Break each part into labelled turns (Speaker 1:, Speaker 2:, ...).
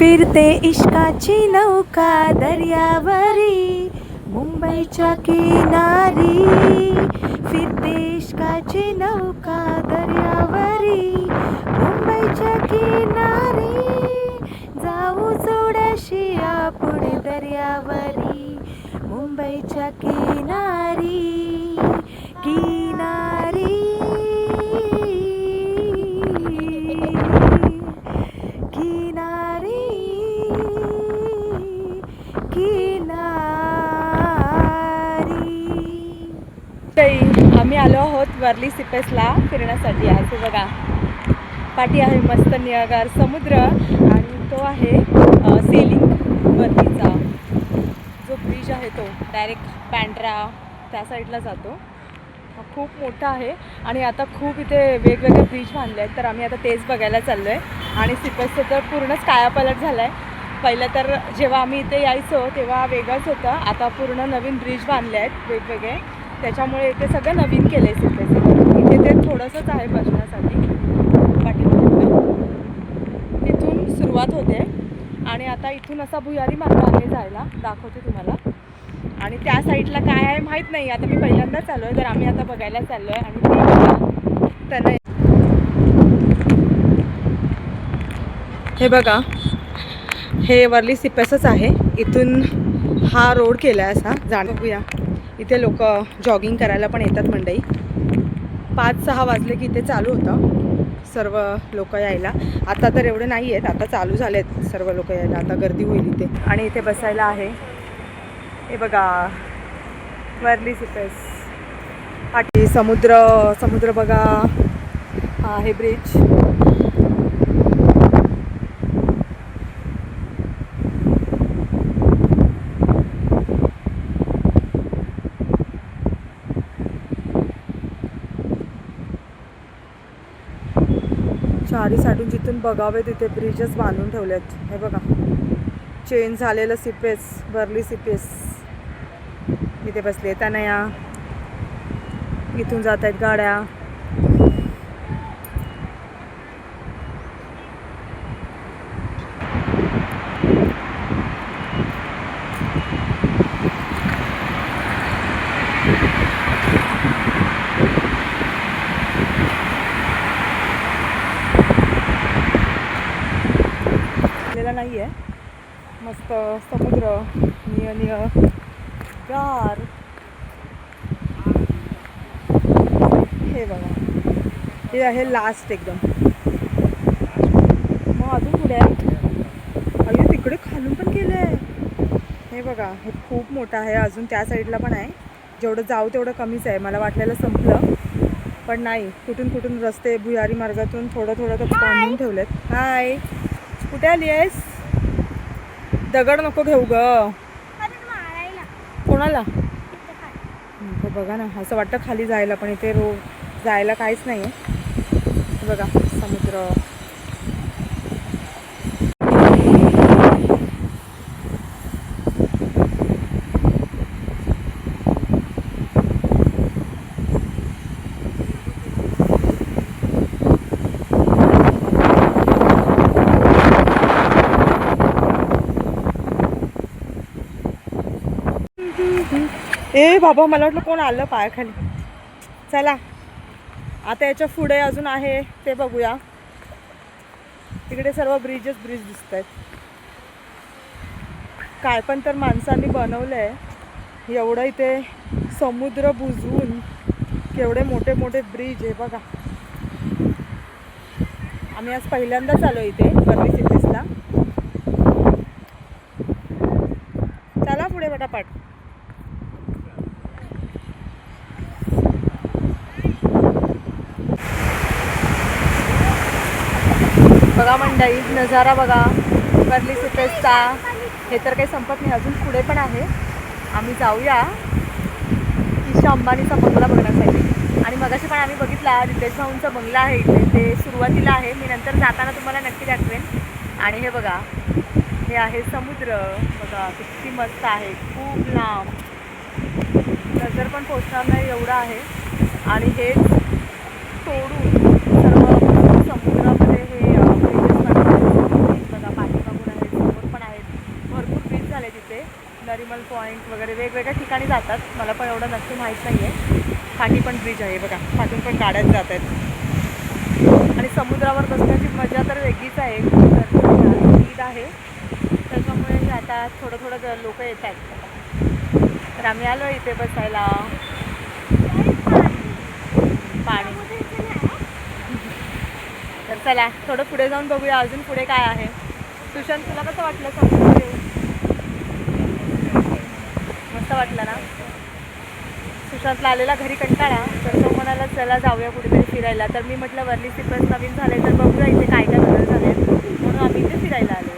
Speaker 1: फिरते इश्काची नौका दर्यावरी मुंबईच्या किनारी, फिरते इश्काची नौका दर्यावरी मुंबईच्या किनारी, जाऊ जोड्याशी पुढे दर्यावरी मुंबईच्या किनारी किनारी किनारी किनारी। आम्ही आलो आहोत वर्ली सिपेसला फिरण्यासाठी। आज बघा पाठी आहे मस्त निळागार समुद्र आणि तो आहे सेलिंग वर्लीचा जो ब्रिज आहे तो डायरेक्ट बँड्रा त्या साईडला जातो। खूप मोठा आहे आणि आता खूप इथे वेगवेगळे ब्रिज बांधले आहेत, तर आम्ही आता तेच बघायला चाललो आहे। आणि सिपेसचं तर पूर्णच कायापालट झाला आहे। पहिलं तर जेव्हा आम्ही इथे यायचो तेव्हा वेगळंच होतं, आता पूर्ण नवीन ब्रिज बांधले आहेत वेगवेगळे, त्याच्यामुळे इथे सगळं नवीन केलं आहे सिपेसचं। इथे ते थोडंसंच आहे बसण्यासाठी पाठीमागे, तिथून सुरुवात होते आणि आता इथून असा भुयारी मार्ग आहे जायला, दाखवते तुम्हाला। आणि त्या साईडला काय आहे माहीत नाही, आता मी पहिल्यांदाच आलो आहे, तर आम्ही आता बघायला चाललो आहे। आणि त्यांना हे बघा, हे वर्ली सिपेसच आहे। इथून हा रोड केला आहे असा जाणूया। इथे लोक जॉगिंग करायला पण येतात मंडई। 5-6 वाजले की इथे चालू होतं सर्व लोक यायला। आता तर एवढे नाही आहेत, आता चालू झालेत सर्व लोक यायला, आता गर्दी होईल इथे। आणि इथे बसायला आहे, हे बघा वर्ली सिपेस पाठी समुद्र बघा, हा हे ब्रिज। चारी साईडून जिथून बघावे तिथे ब्रिजच बांधून ठेवलेत। हे बघा चेंज झालेलं सिपेस, वर्ली सिपेस। इथे बसले त्यांना या, इथून जात आहेत गाड्या। नाही आहे, मस्त समुद्र निळ गार। हे बघा हे आहे लास्ट एकदम, मग अजून पुढे आहे। अरे तिकडे खालून पण केलं आहे, हे बघा हे खूप मोठं आहे। अजून त्या साईडला पण आहे, जेवढं जाऊ तेवढं कमीच आहे। मला वाटलेलं संपलं पण नाही, कुठून कुठून रस्ते भुयारी मार्गातून थोडं थोडं बांधून ठेवलेत। हाय, कुठे आली आहेस? दगड नको घेऊ ग, कोणाला? बघा ना, असं वाटतं खाली जायला, पण इथे जायला काहीच नाही आहे। बघा समुद्र। ए बाबा, मला वाटलं कोण आलं पायाखाली। चला आता याच्या पुढे अजून आहे ते बघूया। तिकडे सर्व ब्रिज दिसत आहेत। काय पण तर माणसांनी बनवलं आहे एवढं, इथे समुद्र बुजवून केवढे मोठे मोठे ब्रिज आहे बघा। आम्ही आज पहिल्यांदाच आलो इथे वर्ली सिपेसला। चला पुढे पटापट। बघा मंडई, नजारा बघा वर्ली सिपेसचा। हे तर काही संपत नाही, अजून पुढे पण आहे। आम्ही जाऊया ईशा अंबानीचा बंगला बघण्यासाठी। आणि मगाशी पण आम्ही बघितला रितेश भाऊंचा बंगला आहे इथे, ते सुरुवातीला आहे। मी नंतर जाताना तुम्हाला नक्की दाखवेन। आणि हे बघा हे आहे समुद्र, बघा किती मस्त आहे, खूप लांब, नजर पण पोचणार नाही एवढं आहे। आणि हे तोडून सर्व समुद्रामध्ये हे बघा पाठीमागून आहे वगैरे वेगवेगळ्या ठिकाणी जातात. मला पण एवढं नक्की माहीत नाही आहे. पाठी पण ब्रिज आहे बघा, पाठून पण गाड्या जात आहेत आणि समुद्रावर बसण्याची मजा तर वेगळीच आहे. तर ईद आहे त्याच्यामुळे आता थोडं लोक येत आहेत. तर आम्ही आलो इथे बसायला. पाणी. तर चला थोडं पुढे जाऊन बघूया अजून पुढे काय आहे. सुशांत, तुला कसं वाटलं समुद्रावर येऊन? मस्त वाटलं ना. सुशांतला आलेला घरी कंटाळा, तर तो म्हणाला चला जाऊया कुठेतरी फिरायला. तर मी म्हटलं वर्ली सिपेस नवीन झाले तर बघूया इथे काय काय बदल झाले, म्हणून आम्ही इथे फिरायला आलो.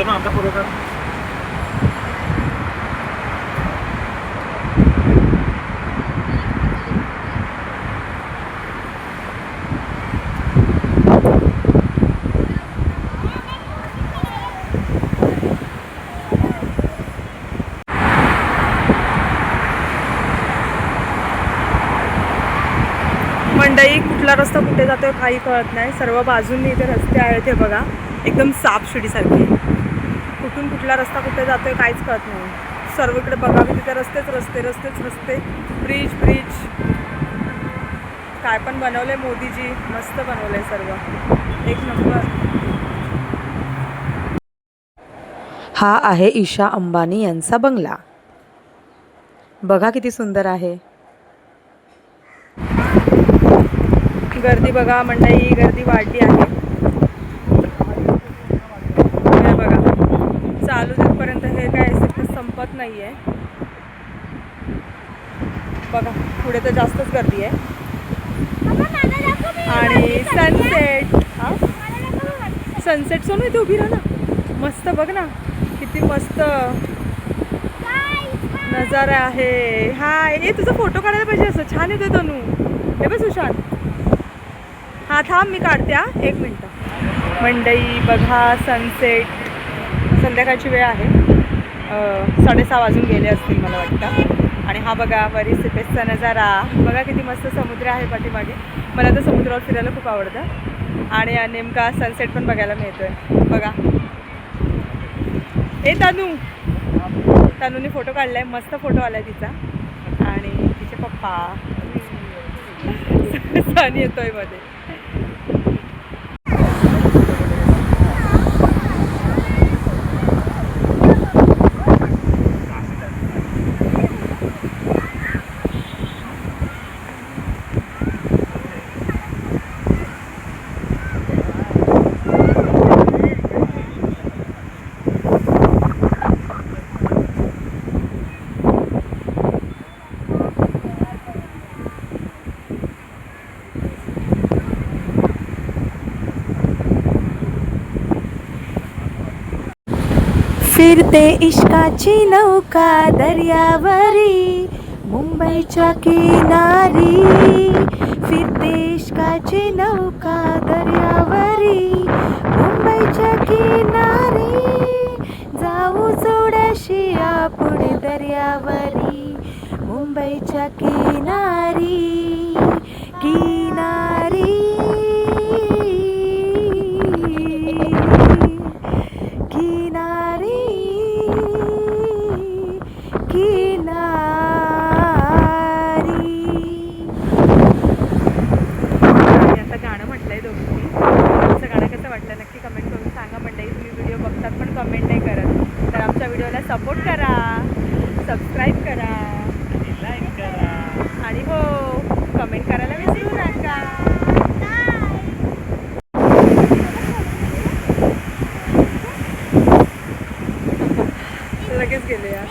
Speaker 2: आता बरोबर
Speaker 1: मंडई, कुठला रस्ता कुठे जातोय काही कळत नाही. सर्व बाजूंनी इथे रस्ते आहेत हे बघा, एकदम सापशिडीसारखे. कुठून कुठला रस्ता कुठे जातोय काहीच कळत नाही. सर्वकडे बघावे तिथे रस्तेच रस्ते. ब्रिज काय पण बनवलंय मोदीजी, मस्त बनवलंय सर्व, एक नंबर. हा आहे ईशा अंबानी यांचा बंगला. बघा किती सुंदर आहे. गर्दी बघा मंडळी, गर्दी वाढली आहे. हे बघा, चालू तिथपर्यंत हे काय संपत नाही आहे. बघा पुढे तर जास्तच गर्दी आहे. आणि सनसेट सोनू इथे उभी राहा ना. मस्त बघ ना, किती मस्त नजारा आहे. हाय, हे तुझा फोटो काढायला पाहिजे, असं छान येतोय तनू. हे बघ सुशांत. हा थांब मी काढते, एक मिनटं. मंडई बघा, सनसेट. संध्याकाळची वेळ आहे, 6:30 वाजून गेले असतील मला वाटतं. आणि हा बघा वरी सिपेसचा नजारा. बघा किती मस्त समुद्र आहे पाठीमागे. मला तर समुद्रावर फिरायला खूप आवडतं आणि नेमका सनसेट पण बघायला मिळतोय बघा. तनूने फोटो काढलाय, मस्त फोटो आलाय तिचा. आणि तिचे पप्पा सनी येतोय मध्ये. फिरते इश्काची नौका दर्यावरी, मुंबईच्या किनारी. फिरते इश्काची नौका दर्यावरी, मुंबईच्या किनारी. जाऊ जोड्याशी आपण दर्यावरी, मुंबईच्या किनारी. सपोर्ट करा, सबस्क्राईब करा,
Speaker 2: लाईक करा
Speaker 1: आणि हो कमेंट करायला विसरू नका. लगेच गेले यार.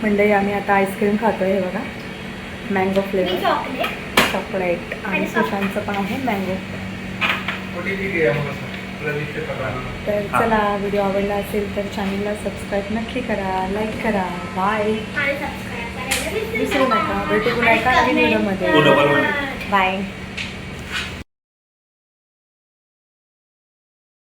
Speaker 1: मंडळी आम्ही आता आईस्क्रीम खातोय. हे बघा, मँगो फ्लेवर चॉकलेट आणि सुशांतचं पण आहे मँगो. तर चला, व्हिडिओ आवडला असेल तर चॅनलला सबस्क्राईब नक्की करा, लाईक करा. बाय. विसरू नका. भेटू पुन्हा एका नवीन व्हिडिओमध्ये. बाय.